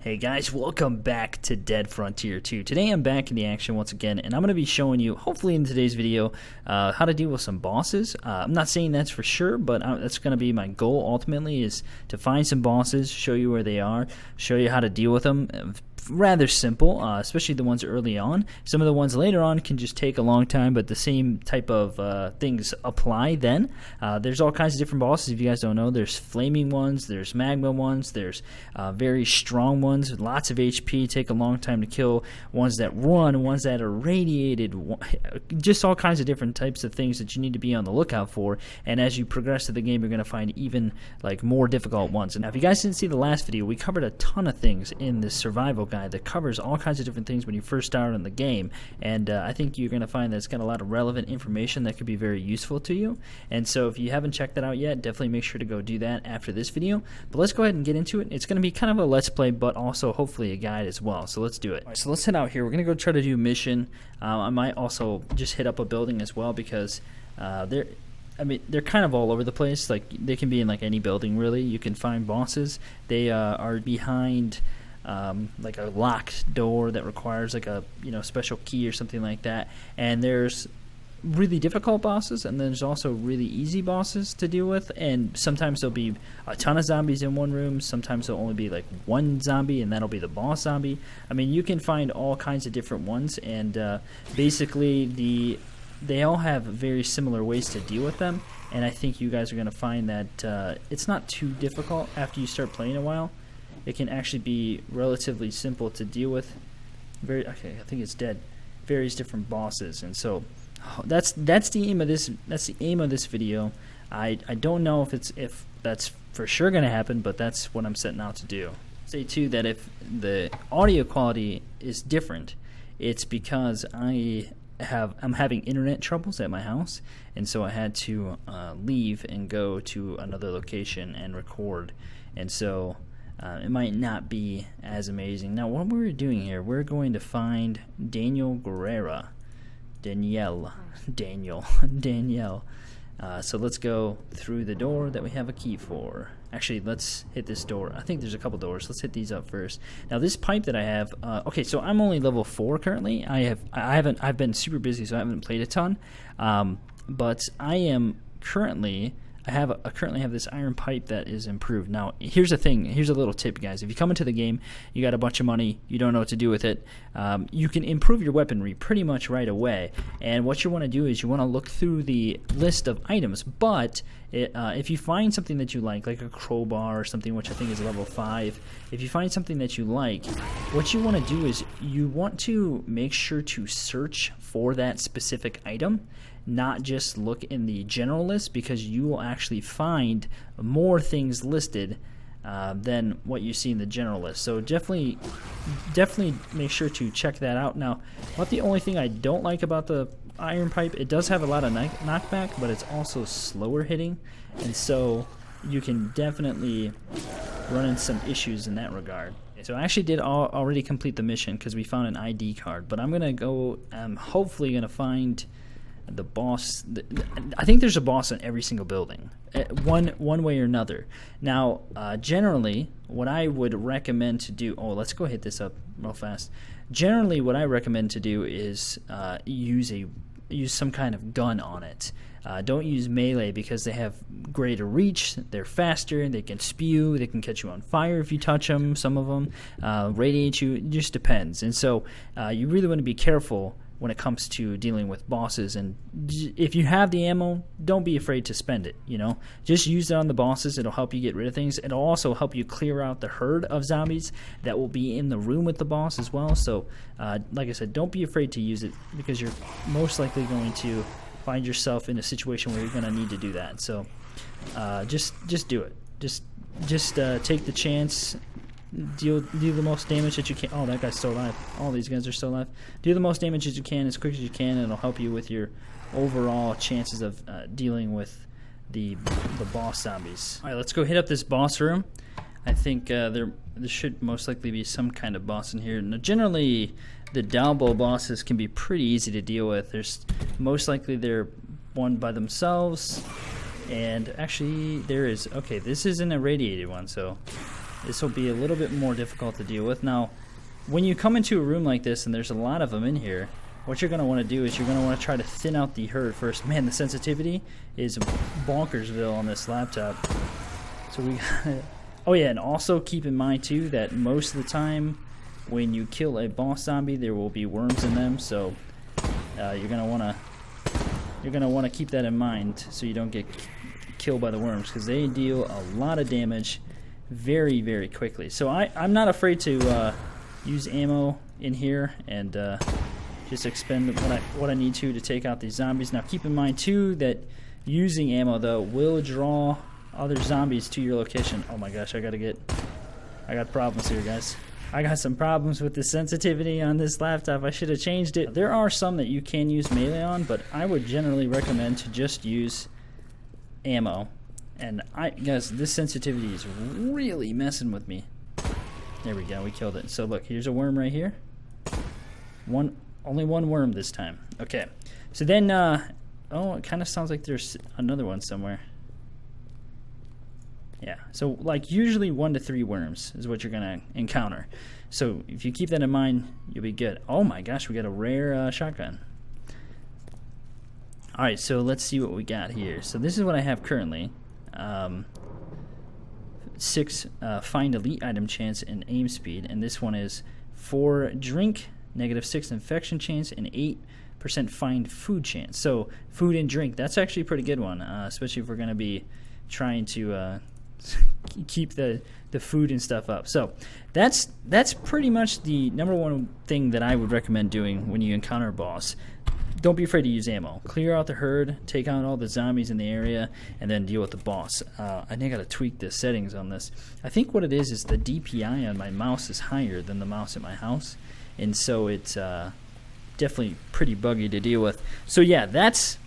Hey guys, welcome back to Dead Frontier 2. Today I'm back in the action once again, and I'm going to be showing you, hopefully in today's video, how to deal with some bosses. I'm not saying that's for sure, but that's going to be my goal ultimately, is to find some bosses, show you where they are, show you how to deal with them. Rather simple, especially the ones early on. Some of the ones later on can just take a long time, but the same type of things apply then. There's all kinds of different bosses, if you guys don't know. There's flaming ones, there's magma ones, there's very strong ones with lots of HP, take a long time to kill, ones that run, ones that are radiated, just all kinds of different types of things that you need to be on the lookout for. And as you progress through the game, you're going to find even like more difficult ones. And now, if you guys didn't see the last video, we covered a ton of things in this survival guide that covers all kinds of different things when you first start in the game, and I think you're going to find that it's got a lot of relevant information that could be very useful to you. And so if you haven't checked that out yet, definitely make sure to go do that after this video. But let's go ahead and get into it. It's going to be kind of a let's play, but also hopefully a guide as well, so let's do it. All right, so let's head out here. We're going to go try to do a mission. I might also just hit up a building as well, because they're kind of all over the place. Like, they can be in like any building really. You can find bosses. They are behind like a locked door that requires like a special key or something like that. And there's really difficult bosses, and then there's also really easy bosses to deal with. And sometimes there'll be a ton of zombies in one room. Sometimes there'll only be like one zombie, and that'll be the boss zombie. I mean, you can find all kinds of different ones, and basically they all have very similar ways to deal with them. And I think you guys are going to find that it's not too difficult after you start playing a while. It can actually be relatively simple to deal with. Okay, I think it's dead. Various different bosses, and so that's the aim of this. That's the aim of this video. I don't know if that's for sure going to happen, but that's what I'm setting out to do. Say too that if the audio quality is different, it's because I'm having internet troubles at my house, and so I had to leave and go to another location and record, and so it might not be as amazing. Now, what we're doing here, we're going to find Danielle Guerrera. Danielle. So let's go through the door that we have a key for. Actually, let's hit this door. I think there's a couple doors. Let's hit these up first. Now, this pipe that I have. Okay, so I'm only level 4 currently. I've been super busy, so I haven't played a ton. But I am currently. I currently have this iron pipe that is improved. Now, here's the thing. Here's a little tip, guys. If you come into the game, you got a bunch of money, you don't know what to do with it, you can improve your weaponry pretty much right away. And what you want to do is you want to look through the list of items. But if you find something that you like a crowbar or something, which I think is level 5, if you find something that you like, what you want to do is you want to make sure to search for that specific item, not just look in the general list, because you will actually find more things listed than what you see in the general list. So definitely make sure to check that out. Now, about the only thing I don't like about the iron pipe, it does have a lot of knockback, but it's also slower hitting, and so you can definitely run into some issues in that regard. So I actually did already complete the mission because we found an ID card, but I'm gonna go. I'm hopefully gonna find the boss. I think there's a boss in every single building, one way or another. Now, generally, what I would recommend to do. Oh, let's go hit this up real fast. Generally, what I recommend to do is use some kind of gun on it. Don't use melee, because they have greater reach, they're faster, they can spew, they can catch you on fire if you touch them, some of them radiate you. It just depends. And so you really want to be careful when it comes to dealing with bosses. And if you have the ammo, don't be afraid to spend it. Just use it on the bosses. It'll help you get rid of things. It'll also help you clear out the herd of zombies that will be in the room with the boss as well. So like I said, don't be afraid to use it, because you're most likely going to find yourself in a situation where you're going to need to do that. So just do it. Just take the chance. Deal the most damage that you can. Oh, that guy's still alive. All these guys are still alive. Do the most damage as you can, as quick as you can, and it'll help you with your overall chances of dealing with the boss zombies. All right, let's go hit up this boss room. I think there should most likely be some kind of boss in here. Now, generally, the Dalbo bosses can be pretty easy to deal with. There's most likely they're one by themselves, and actually there is. Okay, this isn't a radiated one, so This will be a little bit more difficult to deal with. Now, when you come into a room like this and there's a lot of them in here, what you're going to want to do is you're going to want to try to thin out the herd first. Man, the sensitivity is bonkersville on this laptop. So we got oh yeah, and also keep in mind too that most of the time when you kill a boss zombie, there will be worms in them. So you're going to want to keep that in mind so you don't get killed by the worms, because they deal a lot of damage very, very quickly. So I'm not afraid to use ammo in here and just expend what I need to take out these zombies. Now keep in mind too that using ammo though will draw other zombies to your location. Oh my gosh, I got problems here, guys. I got some problems with the sensitivity on this laptop. I should have changed it. There are some that you can use melee on, but I would generally recommend to just use ammo. And guys, this sensitivity is really messing with me. There we go, we killed it. So look, here's a worm right here. Only one worm this time. Okay, so then, oh, it kind of sounds like there's another one somewhere. Yeah, so like usually 1 to 3 worms is what you're gonna encounter. So if you keep that in mind, you'll be good. Oh my gosh, we got a rare shotgun. All right, so let's see what we got here. So this is what I have currently. 6 find elite item chance and aim speed, and this one is 4 drink, -6 infection chance, and 8% find food chance. So food and drink, that's actually a pretty good one, especially if we're going to be trying to keep the food and stuff up. So that's pretty much the #1 thing that I would recommend doing when you encounter a boss. Don't be afraid to use ammo. Clear out the herd, take out all the zombies in the area, and then deal with the boss. I think I gotta tweak the settings on this. I think what it is the DPI on my mouse is higher than the mouse at my house, and so it's definitely pretty buggy to deal with. So yeah, that's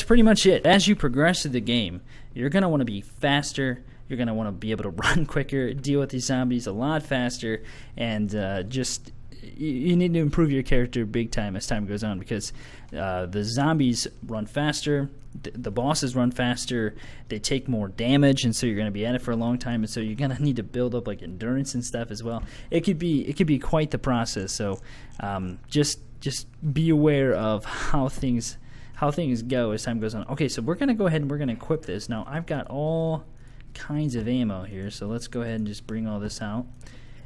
pretty much it. As you progress through the game, you're gonna want to be faster. You're going to want to be able to run quicker, deal with these zombies a lot faster, and just you need to improve your character big time as time goes on, because the zombies run faster, the bosses run faster, they take more damage, and so you're going to be at it for a long time, and so you're going to need to build up like endurance and stuff as well. It could be quite the process. So just be aware of how things go as time goes on. Okay, so we're going to go ahead and we're going to equip this. Now I've got all kinds of ammo here, so let's go ahead and just bring all this out.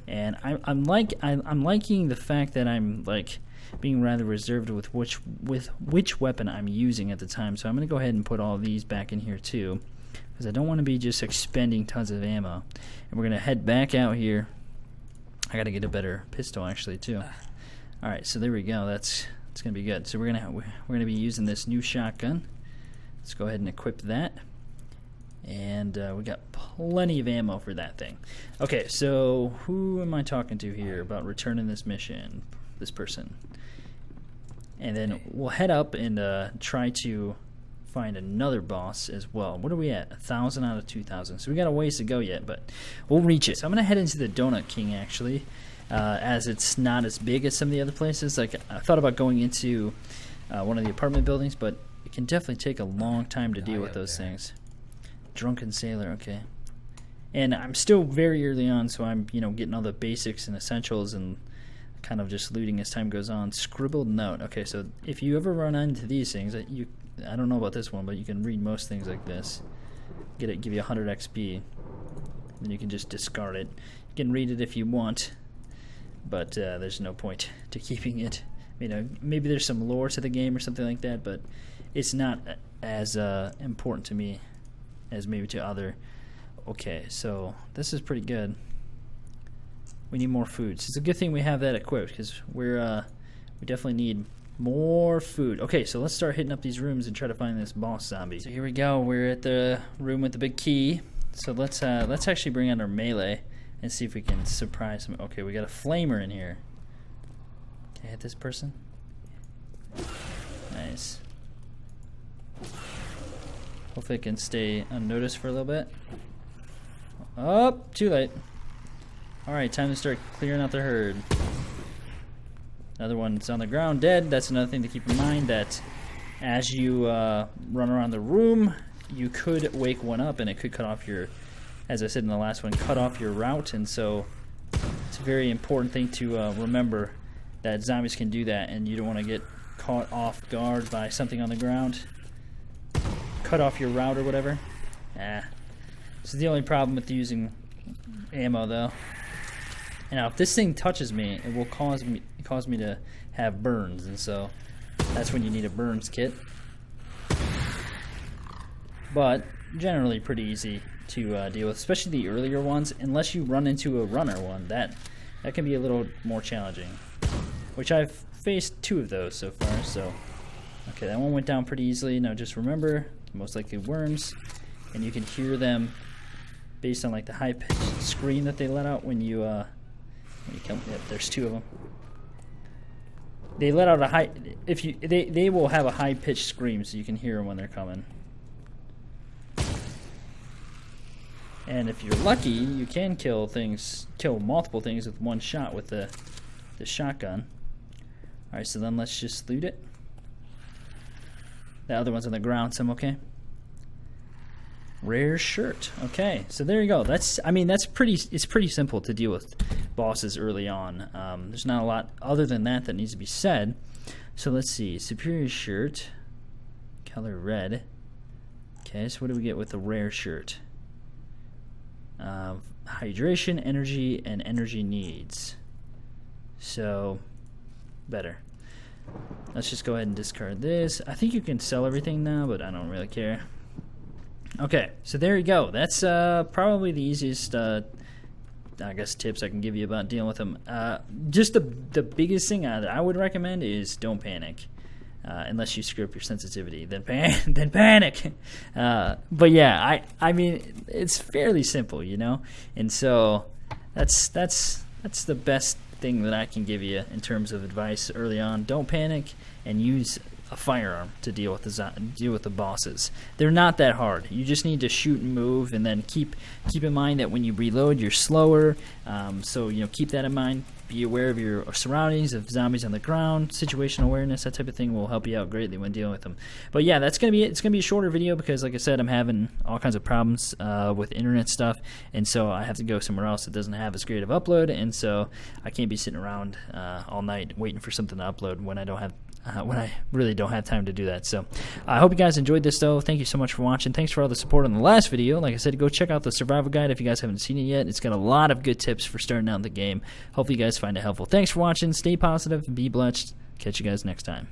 And I'm liking the fact that I'm like being rather reserved with which weapon I'm using at the time. So I'm going to go ahead and put all these back in here too, because I don't want to be just expending tons of ammo. And we're going to head back out here. I got to get a better pistol actually too. All right, so there we go. It's going to be good. So we're going to be using this new shotgun. Let's go ahead and equip that. And we got plenty of ammo for that thing. Okay, so who am I talking to here about returning this mission? This person. And then we'll head up and try to find another boss as well. What are we at? 1,000 out of 2,000. So we got a ways to go yet, but we'll reach it. So I'm going to head into the Donut King actually, as it's not as big as some of the other places. Like I thought about going into one of the apartment buildings, but it can definitely take a long time to deal with those things. Drunken Sailor, okay. And I'm still very early on, so I'm getting all the basics and essentials and kind of just looting as time goes on. Scribbled note. Okay, so if you ever run into these things, I don't know about this one, but you can read most things like this. Give you 100 XP, then you can just discard it. You can read it if you want, but there's no point to keeping it. Maybe there's some lore to the game or something like that, but it's not as important to me as maybe to other. Okay, so this is pretty good. We need more food. So it's a good thing we have that equipped, because we definitely need more food. Okay, so let's start hitting up these rooms and try to find this boss zombie. So here we go. We're at the room with the big key. So let's actually bring out our melee and see if we can surprise him. Okay, we got a flamer in here. Can I hit this person? Nice. Hopefully it can stay unnoticed for a little bit. Oh, too late. Alright, time to start clearing out the herd. Another one's on the ground dead. That's another thing to keep in mind, that as you run around the room, you could wake one up and it could cut off your as I said in the last one, cut off your route, and so it's a very important thing to remember that zombies can do that, and you don't want to get caught off guard by something on the ground. Cut off your route or whatever. This is the only problem with using ammo, though. And now, if this thing touches me, it will cause me to have burns, and so that's when you need a burns kit. But generally pretty easy to deal with, especially the earlier ones, unless you run into a runner one. That can be a little more challenging, which I've faced 2 of those so far. So okay, that one went down pretty easily. Now just remember, most likely worms, and you can hear them based on like the high pitched scream that they let out when you come. Yep, there's 2 of them. They let out a high. They will have a high pitched scream, so you can hear them when they're coming. And if you're lucky, you can kill multiple things with one shot with the shotgun. Alright, so then let's just loot it. The other one's on the ground, so I'm okay. Rare shirt. Okay, so there you go. It's pretty simple to deal with bosses early on. There's not a lot other than that needs to be said. So let's see. Superior shirt. Color red. Okay, so what do we get with the rare shirt? Hydration, energy, and energy needs. So, better. Let's just go ahead and discard this. I think you can sell everything now, but I don't really care. Okay, so there you go. That's probably the easiest, I guess, tips I can give you about dealing with them. Just the biggest thing that I would recommend is don't panic. Unless you screw up your sensitivity, then panic. But yeah, I mean, it's fairly simple, you know, and so that's the best thing that I can give you in terms of advice early on. Don't panic and use a firearm to deal with the bosses. They're not that hard. You just need to shoot and move, and then keep in mind that when you reload, you're slower. So keep that in mind. Be aware of your surroundings, of zombies on the ground, situational awareness, that type of thing will help you out greatly when dealing with them. But yeah, that's gonna be it. It's gonna be a shorter video because, like I said, I'm having all kinds of problems with internet stuff, and so I have to go somewhere else that doesn't have as great of upload, and so I can't be sitting around all night waiting for something to upload when I really don't have time to do that. So I hope you guys enjoyed this, though. Thank you so much for watching. Thanks for all the support on the last video. Like I said, go check out the survival guide if you guys haven't seen it yet. It's got a lot of good tips for starting out in the game. Hopefully you guys find it helpful. Thanks for watching. Stay positive. Be blessed. Catch you guys next time.